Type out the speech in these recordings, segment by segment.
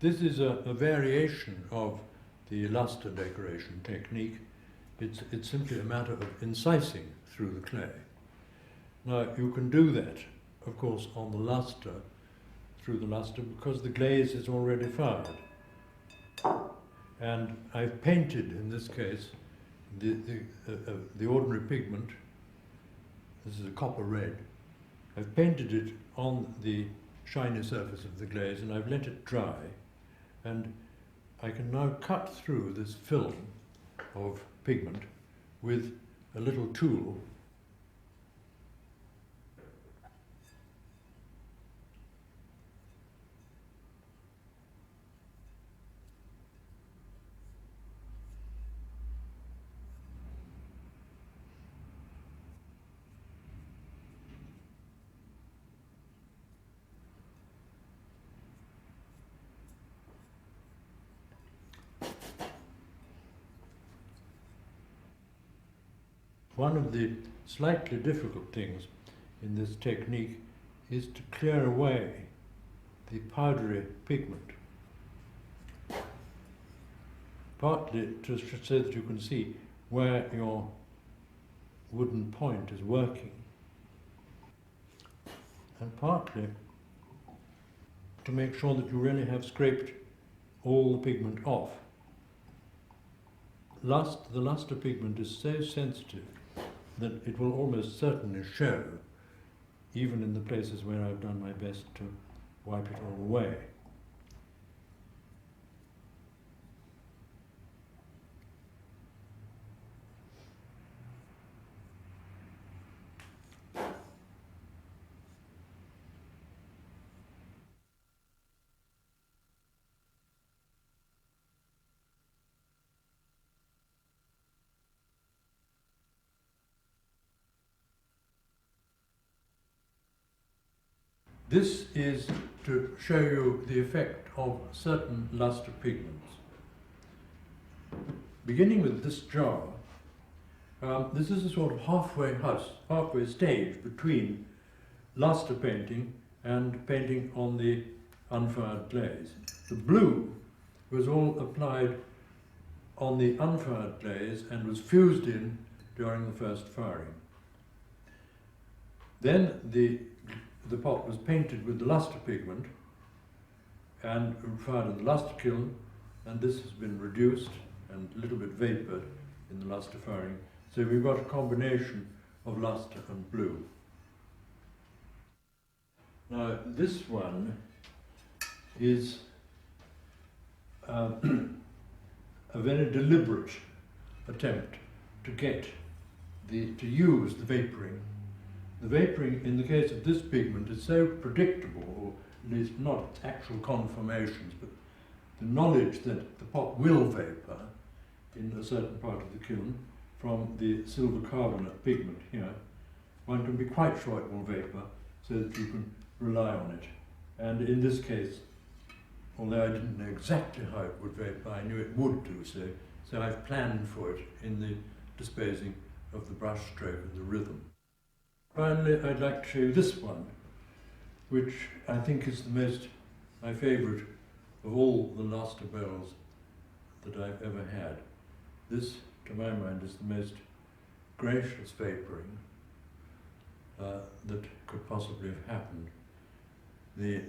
This is a variation of the lustre decoration technique. It's simply a matter of incising through the clay. Now, you can do that, of course, on the lustre, through the lustre, because the glaze is already fired. And I've painted, in this case, the ordinary pigment. This is a copper red. I've painted it on the shiny surface of the glaze, and I've let it dry. And I can now cut through this film of pigment with a little tool. One of the slightly difficult things in this technique is to clear away the powdery pigment, partly so that you can see where your wooden point is working, and partly to make sure that you really have scraped all the pigment off. The lustre pigment is so sensitive that it will almost certainly show, even in the places where I've done my best to wipe it all away. This is to show you the effect of certain lustre pigments. Beginning with this jar, this is a sort of halfway stage between lustre painting and painting on the unfired glaze. The blue was all applied on the unfired glaze and was fused in during the first firing. Then the pot was painted with the lustre pigment and fired in the lustre kiln, and this has been reduced and a little bit vapoured in the lustre firing. So we've got a combination of lustre and blue. Now this one is a very deliberate attempt to use the vapouring. The vapouring, in the case of this pigment, is so predictable, or at least not actual conformations, but the knowledge that the pot will vapour in a certain part of the kiln from the silver carbonate pigment here. One can be quite sure it will vapour, so that you can rely on it. And in this case, although I didn't know exactly how it would vapour, I knew it would do so, so I've planned for it in the disposing of the brush stroke and the rhythm. Finally, I'd like to show you this one, which I think is my favourite of all the lustre bells that I've ever had. This, to my mind, is the most gracious vapouring that could possibly have happened. The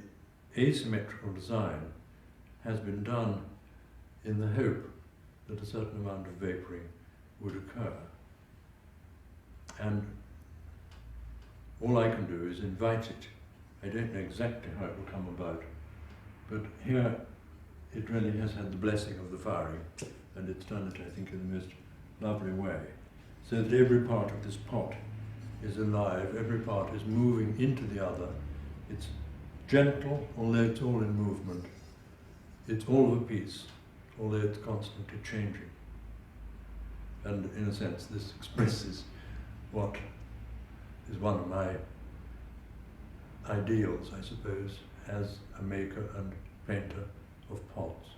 asymmetrical design has been done in the hope that a certain amount of vapouring would occur. And all I can do is invite it. I don't know exactly how it will come about, but here it really has had the blessing of the firing, and it's done it, I think, in the most lovely way, so that every part of this pot is alive, every part is moving into the other. It's gentle, although it's all in movement. It's all of a piece, although it's constantly changing. And in a sense, this expresses what is one of my ideals, I suppose, as a maker and painter of pots.